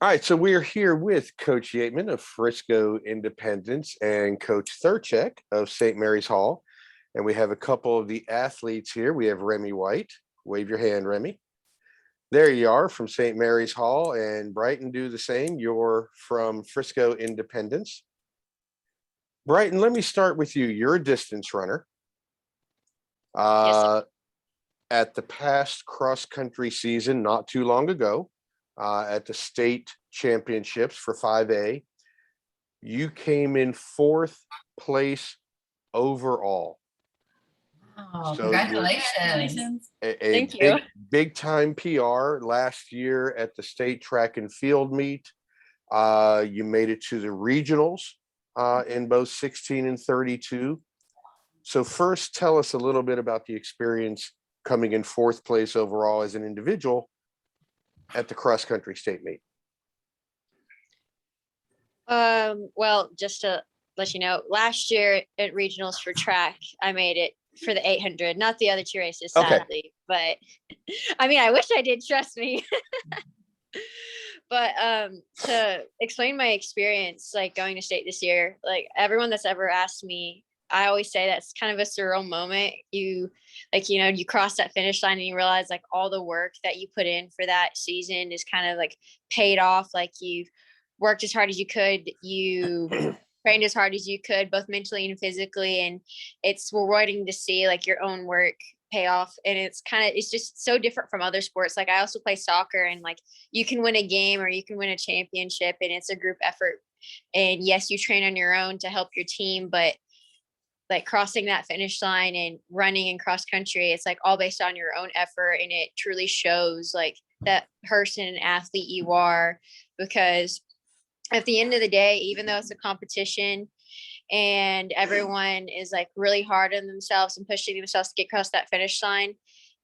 All right, so we're here with Coach Yateman of Frisco Independence and Coach Thurchek of St. Mary's Hall. And we have a couple of the athletes here. We have Remy White. Wave your hand, Remy. There you are from St. Mary's Hall, and Brighton, do the same. You're from Frisco Independence. Brighton, let me start with you. You're a distance runner. Yes, sir. At the past cross country season, not too long ago, at the state championships for 5A, you came in fourth place overall. Oh, So you're congratulations. a Thank you. big time PR last year at the state track and field meet. You made it to the regionals in both 16 and 32. So first, tell us a little bit about the experience coming in fourth place overall as an individual at the cross country state meet. Well, just to let you know, last year at regionals for track, I made it for the 800, not the other two races, Okay. sadly. But I mean, I wish I did, trust me. But to explain my experience, like going to state this year, like everyone that's ever asked me, I always say that's kind of a surreal moment. You you cross that finish line and you realize like all the work that you put in for that season is kind of like paid off. Like you've worked as hard as you could, you trained as hard as you could, both mentally and physically. And it's rewarding to see like your own work pay off. And it's just so different from other sports. Like I also play soccer, and like you can win a game or you can win a championship, and it's a group effort. And yes, you train on your own to help your team, but like crossing that finish line and running in cross country, it's like all based on your own effort. And it truly shows like that person and athlete you are, because at the end of the day, even though it's a competition and everyone is like really hard on themselves and pushing themselves to get across that finish line,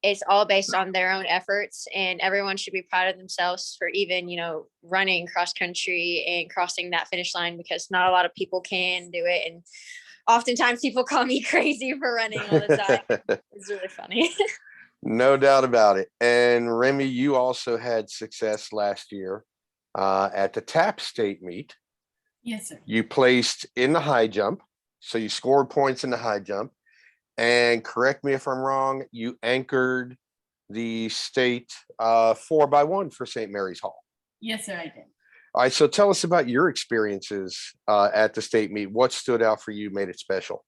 it's all based on their own efforts, and everyone should be proud of themselves for even, running cross country and crossing that finish line, because not a lot of people can do it. And oftentimes people call me crazy for running all the time. It's really funny. No doubt about it. And Remy, you also had success last year at the TAP state meet. Yes, sir. You placed in the high jump. So you scored points in the high jump. And correct me if I'm wrong, you anchored the state 4x1 for St. Mary's Hall. Yes, sir, I did. All right. So tell us about your experiences at the state meet. What stood out for you, made it special?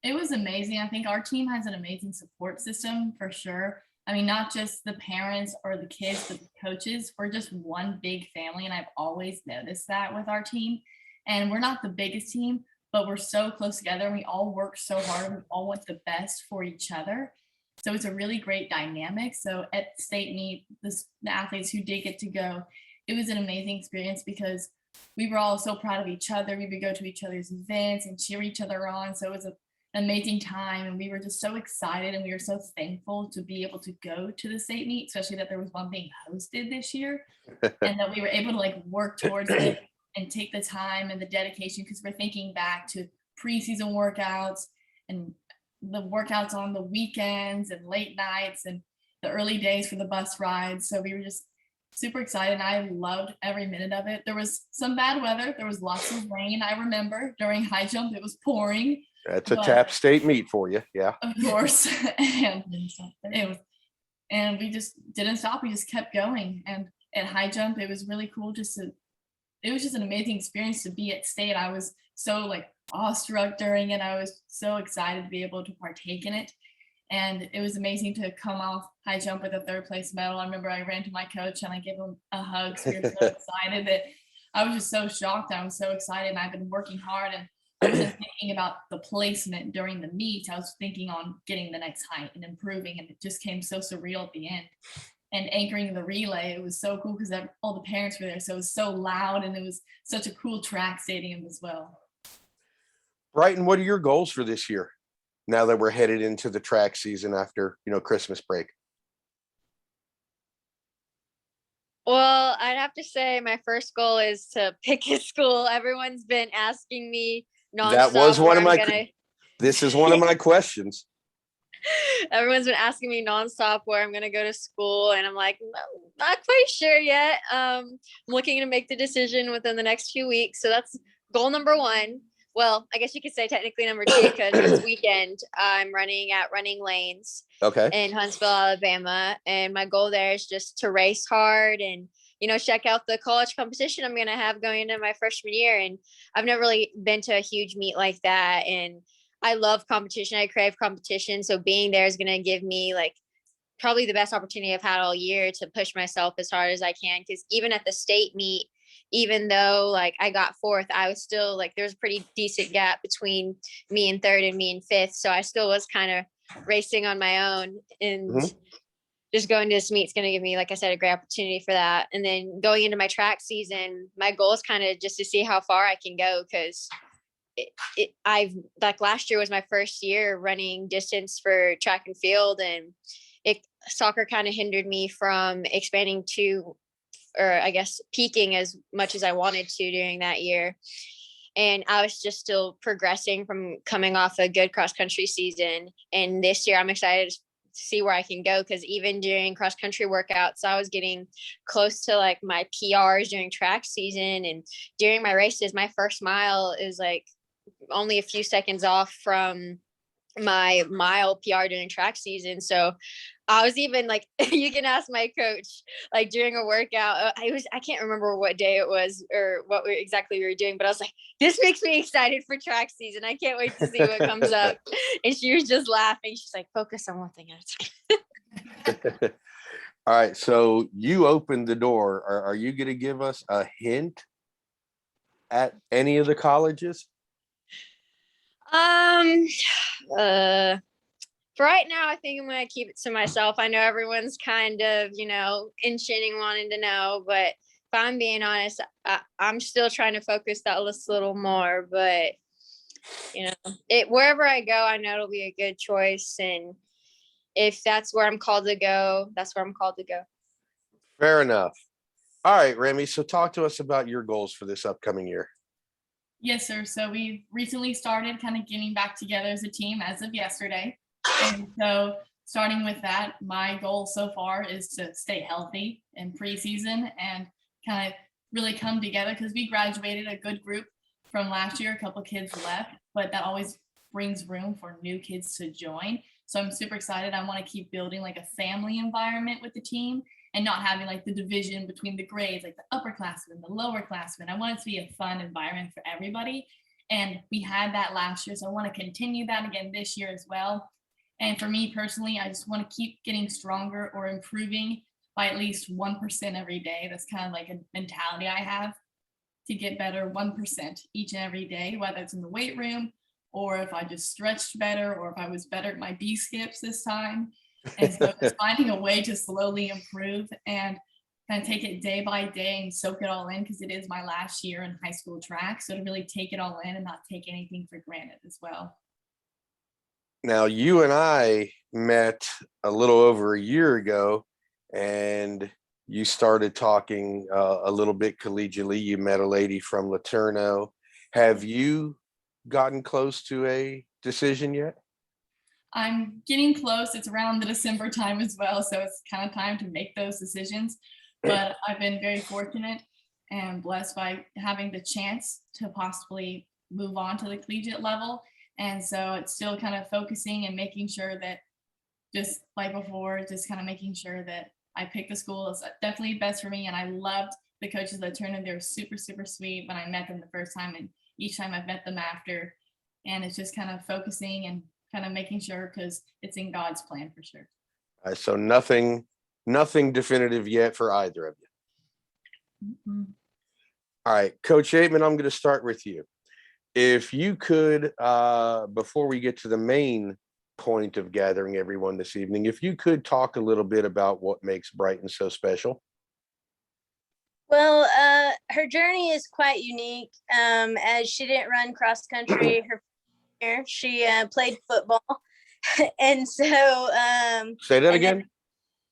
It was amazing. I think our team has an amazing support system for sure. I mean, not just the parents or the kids, but the coaches. We're just one big family, and I've always noticed that with our team. And we're not the biggest team, but we're so close together, and we all work so hard. We all want the best for each other. So it's a really great dynamic. So at the state meet, the athletes who did get to go, it was an amazing experience because we were all so proud of each other. We would go to each other's events and cheer each other on. So it was an amazing time, and we were just so excited, and we were so thankful to be able to go to the state meet, especially that there was one being hosted this year, and that we were able to like work towards it and take the time and the dedication, because we're thinking back to preseason workouts and the workouts on the weekends and late nights and the early days for the bus rides. So we were just super excited, and I loved every minute of it. There was some bad weather. There was lots of rain. I remember during high jump, it was pouring. That's a TAP state meet for you. Yeah. Of course. And we just didn't stop. We just kept going. And at high jump, it was really cool. It was just an amazing experience to be at state. I was so like awestruck during it. I was so excited to be able to partake in it. And it was amazing to come off high jump with a third place medal. I remember I ran to my coach and I gave him a hug. So we were so excited that I was just so shocked. I was so excited, and I've been working hard, and I wasn't thinking about the placement during the meet. I was thinking on getting the next height and improving, and it just came so surreal at the end. And anchoring the relay, it was so cool because all the parents were there. So it was so loud, and it was such a cool track stadium as well. Brighton, what are your goals for this year, now that we're headed into the track season after, Christmas break? Well, I'd have to say my first goal is to pick a school. Everyone's been asking me nonstop. That was one of my. This is one of my questions. Everyone's been asking me nonstop where I'm going to go to school. And I'm like, no, Not quite sure yet. I'm looking to make the decision within the next few weeks. So that's goal number one. Well, I guess you could say technically number two, because this weekend I'm running at Running Lanes Okay. in Huntsville, Alabama. And my goal there is just to race hard and, check out the college competition I'm going to have going into my freshman year. And I've never really been to a huge meet like that. And I love competition. I crave competition. So being there is going to give me probably the best opportunity I've had all year to push myself as hard as I can. Cause even at the state meet, even though I got fourth, I was still there's a pretty decent gap between me and third and me and fifth. So I still was kind of racing on my own, and just going to this meet is going to give me, like I said, a great opportunity for that. And then going into my track season, my goal is kind of just to see how far I can go. Cause I've last year was my first year running distance for track and field, and soccer kind of hindered me from expanding or I guess peaking as much as I wanted to during that year. And I was just still progressing from coming off a good cross country season. And this year I'm excited to see where I can go, because even during cross country workouts, I was getting close to my PRs during track season. And during my races, my first mile is only a few seconds off from my mile PR during track season. So I was even you can ask my coach, during a workout, I can't remember what day it was or what exactly we were doing, but I was like, this makes me excited for track season. I can't wait to see what comes up. And she was just laughing. She's like, focus on one thing at a time. All right. So you opened the door. Are you going to give us a hint at any of the colleges? For right now, I think I'm going to keep it to myself. I know everyone's kind of, inching and wanting to know, but if I'm being honest, I'm still trying to focus that list a little more. But, wherever I go, I know it'll be a good choice. And if that's where I'm called to go, that's where I'm called to go. Fair enough. All right, Remy. So talk to us about your goals for this upcoming year. Yes, sir. So we recently started kind of getting back together as a team as of yesterday. And so starting with that, my goal so far is to stay healthy in preseason and kind of really come together, because we graduated a good group from last year. A couple of kids left, but that always brings room for new kids to join. So I'm super excited. I want to keep building a family environment with the team and not having the division between the grades, the upperclassmen, the lowerclassmen. I want it to be a fun environment for everybody. And we had that last year. So I want to continue that again this year as well. And for me personally, I just want to keep getting stronger or improving by at least 1% every day. That's kind of a mentality I have, to get better 1% each and every day, whether it's in the weight room or if I just stretched better or if I was better at my B skips this time. And so just finding a way to slowly improve and kind of take it day by day and soak it all in, because it is my last year in high school track. So to really take it all in and not take anything for granted as well. Now, you and I met a little over a year ago, and you started talking a little bit collegiately. You met a lady from Laterno. Have you gotten close to a decision yet? I'm getting close. It's around the December time as well, so it's kind of time to make those decisions. But I've been very fortunate and blessed by having the chance to possibly move on to the collegiate level. And so it's still kind of focusing and making sure that, just like before, just kind of making sure that I pick the school is definitely best for me. And I loved the coaches that turned in. They're super, super sweet when I met them the first time, and each time I've met them after. And it's just kind of focusing and kind of making sure, because it's in God's plan for sure. So nothing definitive yet for either of you. Mm-hmm. All right, Coach Aitman, I'm going to start with you. If you could, before we get to the main point of gathering everyone this evening, if you could talk a little bit about what makes Brighton so special. Well, her journey is quite unique, as she didn't run cross country her year. She played football. And so Say that again.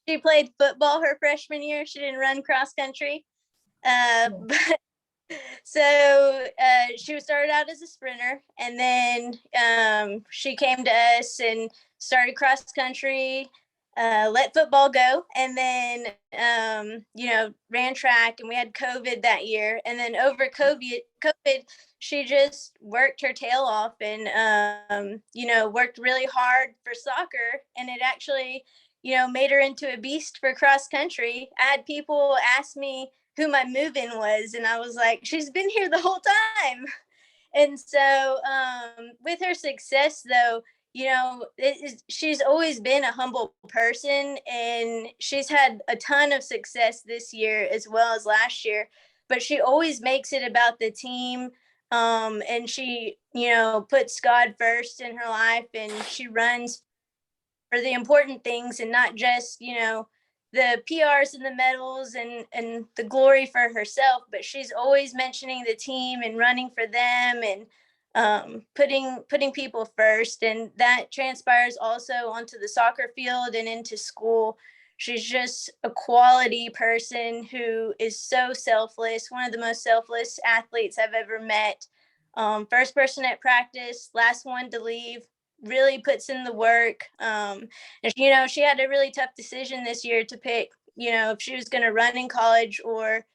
She played football her freshman year. She didn't run cross country. But so she started out as a sprinter, and then she came to us and started cross country. let football go, and then ran track, and we had COVID that year, and then over COVID, she just worked her tail off and worked really hard for soccer, and it actually made her into a beast for cross country. I had people ask me who my move-in was, and I was like, she's been here the whole time. And so with her success, though, she's always been a humble person, and she's had a ton of success this year as well as last year, but she always makes it about the team. And she, puts God first in her life, and she runs for the important things and not just, the PRs and the medals and the glory for herself, but she's always mentioning the team and running for them and putting people first. And that transpires also onto the soccer field and into school. She's just a quality person who is so selfless, one of the most selfless athletes I've ever met. First person at practice, last one to leave, really puts in the work. And she had a really tough decision this year to pick, if she was going to run in college or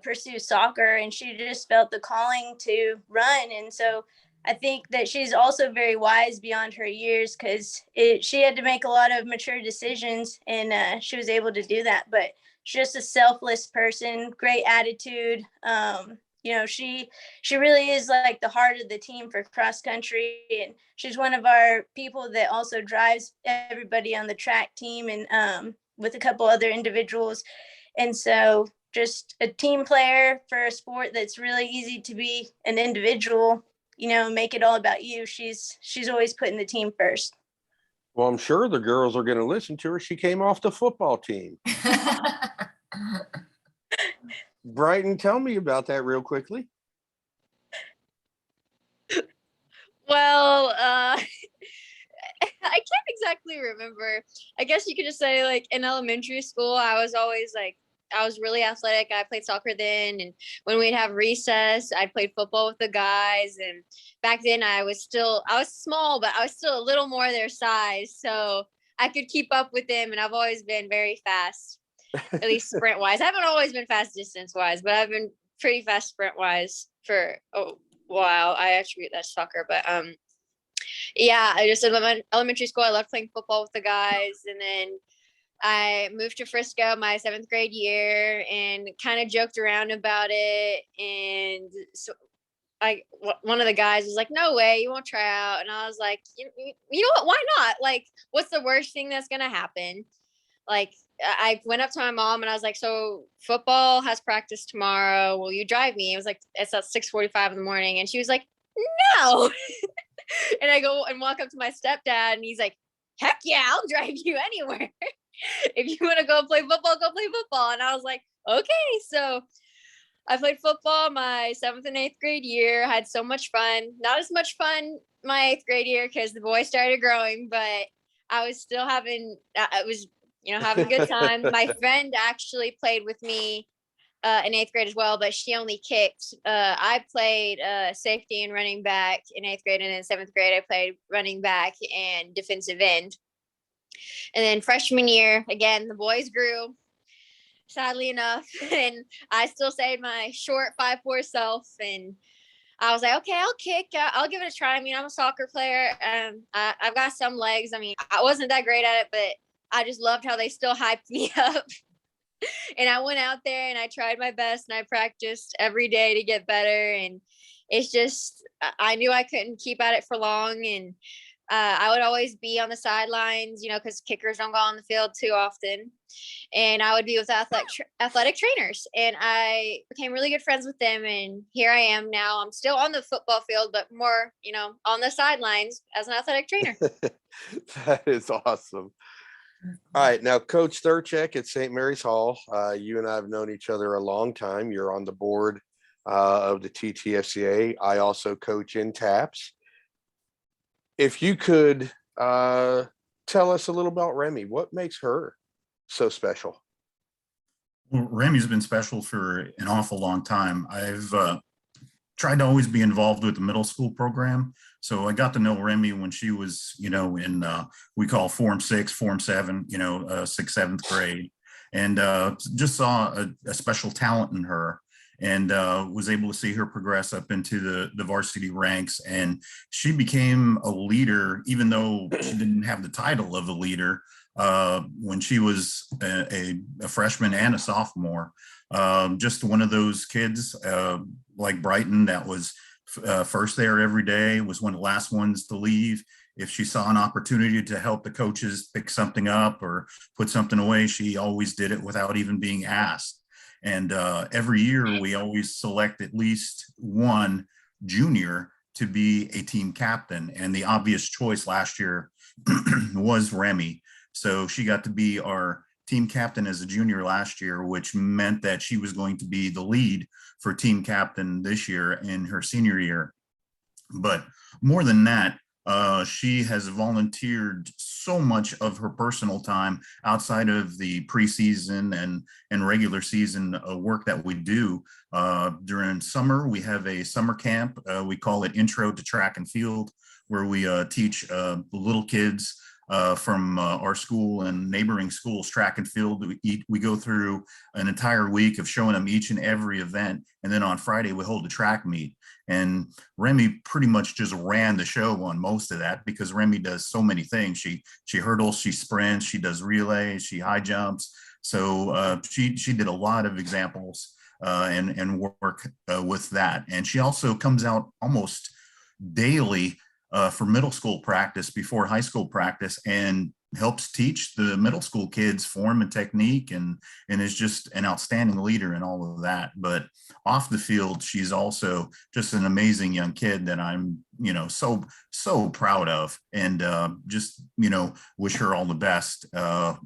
pursue soccer, and she just felt the calling to run. And so I think that she's also very wise beyond her years, because she had to make a lot of mature decisions, and she was able to do that. But she's just a selfless person, great attitude. She really is like the heart of the team for cross country, and she's one of our people that also drives everybody on the track team, and with a couple other individuals. And so just a team player for a sport that's really easy to be an individual, make it all about you. She's always putting the team first. Well, I'm sure the girls are going to listen to her. She came off the football team. Brighton, tell me about that real quickly. Well, I can't exactly remember. I guess you could just say, like, in elementary school, I was really athletic. I played soccer then, and when we'd have recess, I played football with the guys. And back then I was small, but I was still a little more their size, so I could keep up with them. And I've always been very fast, at least sprint wise. I haven't always been fast distance wise, but I've been pretty fast sprint wise for a while. I attribute that to soccer, but yeah, I just in elementary school, I loved playing football with the guys. And then I moved to Frisco my 7th grade year and kind of joked around about it. And so one of the guys was like, "No way, you won't try out." And I was like, you know what? Why not? Like, what's the worst thing that's going to happen? Like, I went up to my mom and I was like, "So football has practice tomorrow. Will you drive me?" It was like, it's at 6:45 in the morning. And she was like, "No." And I go and walk up to my stepdad, and he's like, "Heck yeah, I'll drive you anywhere. If you want to go play football, go play football." And I was like, okay. So I played football my 7th and 8th grade year. I had so much fun. Not as much fun my 8th grade year because the boys started growing, but I was still having a good time. My friend actually played with me in 8th grade as well, but she only kicked. I played safety and running back in 8th grade, and in 7th grade I played running back and defensive end. And then freshman year, again, the boys grew, sadly enough, and I still stayed my short 5'4" self. And I was like, okay, I'll kick. I'll give it a try. I mean, I'm a soccer player, and I've got some legs. I mean, I wasn't that great at it, but I just loved how they still hyped me up. And I went out there and I tried my best, and I practiced every day to get better. And it's just, I knew I couldn't keep at it for long. And I would always be on the sidelines, because kickers don't go on the field too often. And I would be with athletic trainers, and I became really good friends with them. And here I am now. I'm still on the football field, but more, on the sidelines as an athletic trainer. That is awesome. All right. Now, Coach Thurchek at St. Mary's Hall, you and I have known each other a long time. You're on the board of the TTFCA. I also coach in TAPS. If you could tell us a little about Remy, what makes her so special? Well, Remy's been special for an awful long time. I've tried to always be involved with the middle school program. So I got to know Remy when she was, in we call Form 6, Form 7, 6th, 7th grade, and just saw a special talent in her, and was able to see her progress up into the varsity ranks. And she became a leader, even though she didn't have the title of a leader when she was a freshman and a sophomore. Just one of those kids like Brighton that was first there every day, was one of the last ones to leave. If she saw an opportunity to help the coaches pick something up or put something away, she always did it without even being asked. And every year we always select at least one junior to be a team captain. And the obvious choice last year was Remy. So she got to be our team captain as a junior last year, which meant that she was going to be the lead for team captain this year in her senior year. But more than that, she has volunteered so much of her personal time outside of the preseason and regular season work that we do. During summer, we have a summer camp. We call it Intro to Track and Field, where we teach little kids from our school and neighboring schools track and field. We go through an entire week of showing them each and every event. And then on Friday, we hold a track meet. And Remy pretty much just ran the show on most of that, because Remy does so many things. She hurdles, she sprints, she does relays, she high jumps. So she did a lot of examples and work with that. And she also comes out almost daily for middle school practice before high school practice, and helps teach the middle school kids form and technique, and is just an outstanding leader in all of that. But off the field, she's also just an amazing young kid that I'm, so proud of, and just, wish her all the best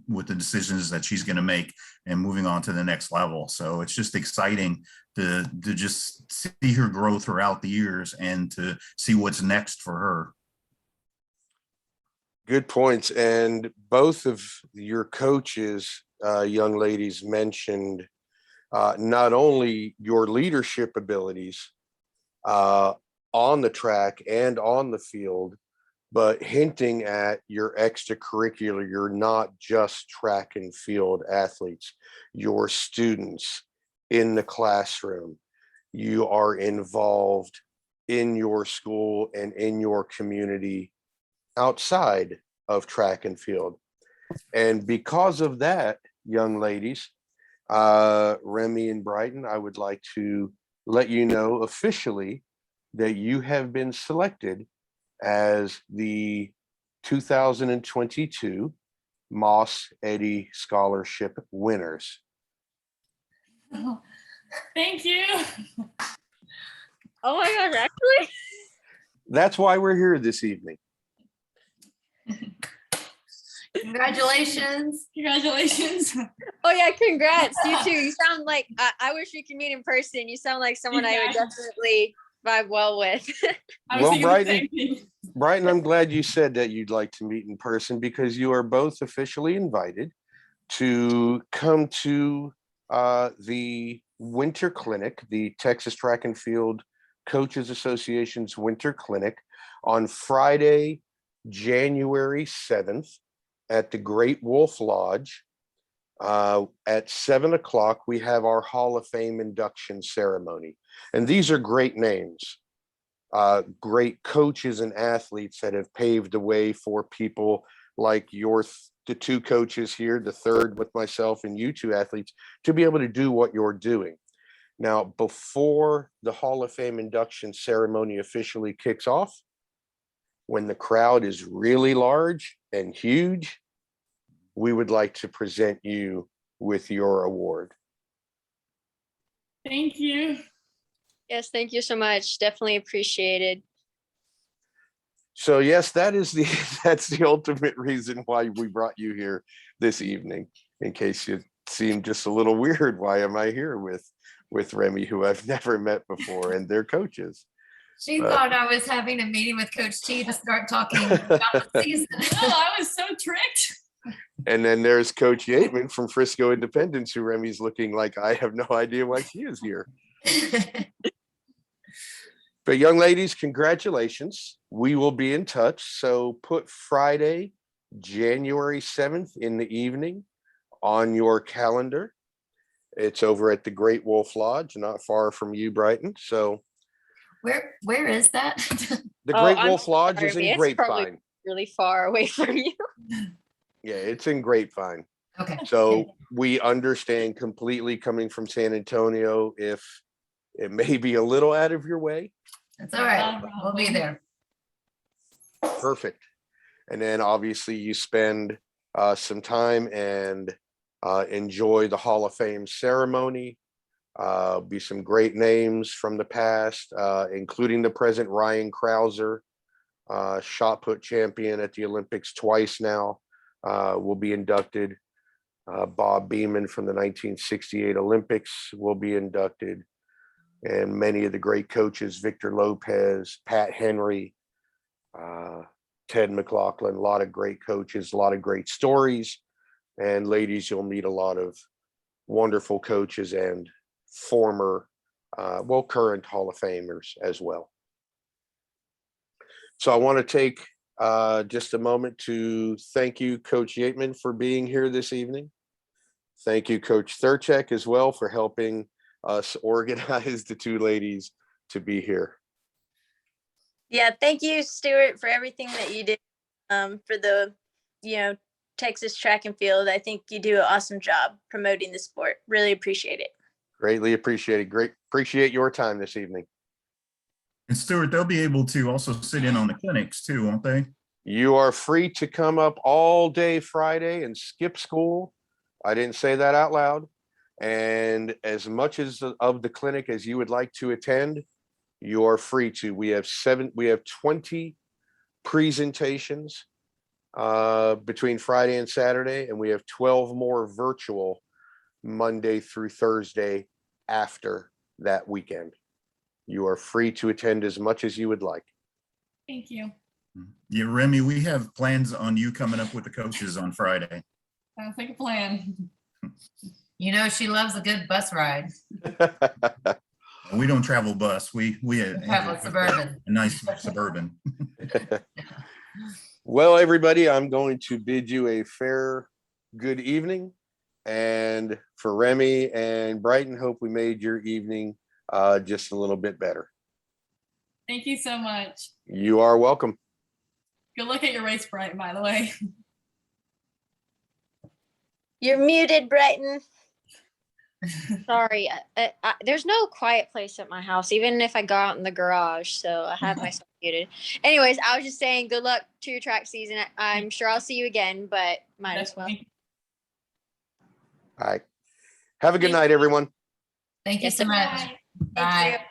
with the decisions that she's going to make and moving on to the next level. So it's just exciting to just see her grow throughout the years and to see what's next for her. Good points. And both of your coaches, young ladies, mentioned not only your leadership abilities on the track and on the field, but hinting at your extracurricular. You're not just track and field athletes, your students in the classroom. You are involved in your school and in your community outside of track and field. And because of that, young ladies, Remy and Brighton, I would like to let you know officially that you have been selected as the 2022 Moss-Eaddy Scholarship winners. Oh, thank you. Oh my gosh, actually? That's why we're here this evening. Congratulations. Congratulations. Oh yeah, congrats. You too. You sound like, I wish we could meet in person. You sound like someone I would definitely vibe well with. Well, Brighton, I'm glad you said that you'd like to meet in person, because you are both officially invited to come to the winter clinic, the Texas Track and Field Coaches Association's winter clinic on Friday, January 7th at the Great Wolf Lodge. At 7 o'clock, we have our Hall of Fame induction ceremony. And these are great names, great coaches and athletes that have paved the way for people like the two coaches here, the third with myself, and you two athletes, to be able to do what you're doing. Now, before the Hall of Fame induction ceremony officially kicks off, when the crowd is really large and huge, we would like to present you with your award. Thank you. Yes, thank you so much. Definitely appreciated. So yes, that's the ultimate reason why we brought you here this evening. In case you seemed just a little weird, why am I here with Remy, who I've never met before, and their coaches? She thought I was having a meeting with Coach T to start talking about the season. Oh, I was so tricked. And then there's Coach Yateman from Frisco Independence, who Remy's looking like I have no idea why she is here. But young ladies, congratulations. We will be in touch. So put Friday, January 7th in the evening on your calendar. It's over at the Great Wolf Lodge, not far from you, Brighton. So Where is that? the Oh, Great I'm Wolf Lodge is sorry, in it's probably Grapevine. really far away from you. Yeah, it's in Grapevine. Okay. So we understand completely coming from San Antonio if it may be a little out of your way. That's all right. We'll be there. Perfect. And then obviously you spend some time and enjoy the Hall of Fame ceremony. Be some great names from the past, including the present Ryan Krauser, shot put champion at the Olympics twice now, will be inducted. Bob Beeman from the 1968 Olympics will be inducted. And many of the great coaches, Victor Lopez, Pat Henry, Ted McLaughlin, a lot of great coaches, a lot of great stories. And ladies, you'll meet a lot of wonderful coaches and former, current Hall of Famers as well. So I want to take just a moment to thank you, Coach Yateman, for being here this evening. Thank you, Coach Thurchek, as well, for helping us organize the two ladies to be here. Yeah, thank you, Stuart, for everything that you did for the, Texas track and field. I think you do an awesome job promoting the sport. Really appreciate it. Greatly appreciated. Great. Appreciate your time this evening. And Stuart, they'll be able to also sit in on the clinics too, won't they? You are free to come up all day Friday and skip school. I didn't say that out loud. And as much as of the clinic as you would like to attend, you are free to. We have 20 presentations between Friday and Saturday, and we have 12 more virtual Monday through Thursday after that weekend. You are free to attend as much as you would like. Thank you. Yeah, Remy, we have plans on you coming up with the coaches on Friday. Sounds like a plan. You know, she loves a good bus ride. We don't travel bus. We Travel Suburban. a nice Suburban. Well, everybody, I'm going to bid you a fair good evening. And for Remy and Brighton, hope we made your evening just a little bit better. Thank you so much. You are welcome. Good luck at your race, Brighton, by the way. You're muted, Brighton. Sorry, there's no quiet place at my house, even if I go out in the garage. So I have myself muted. Anyways, I was just saying good luck to your track season. I'm sure I'll see you again, but might as well. All right. Have a good night, everyone. Thank you so much. Bye. Bye. Thank you.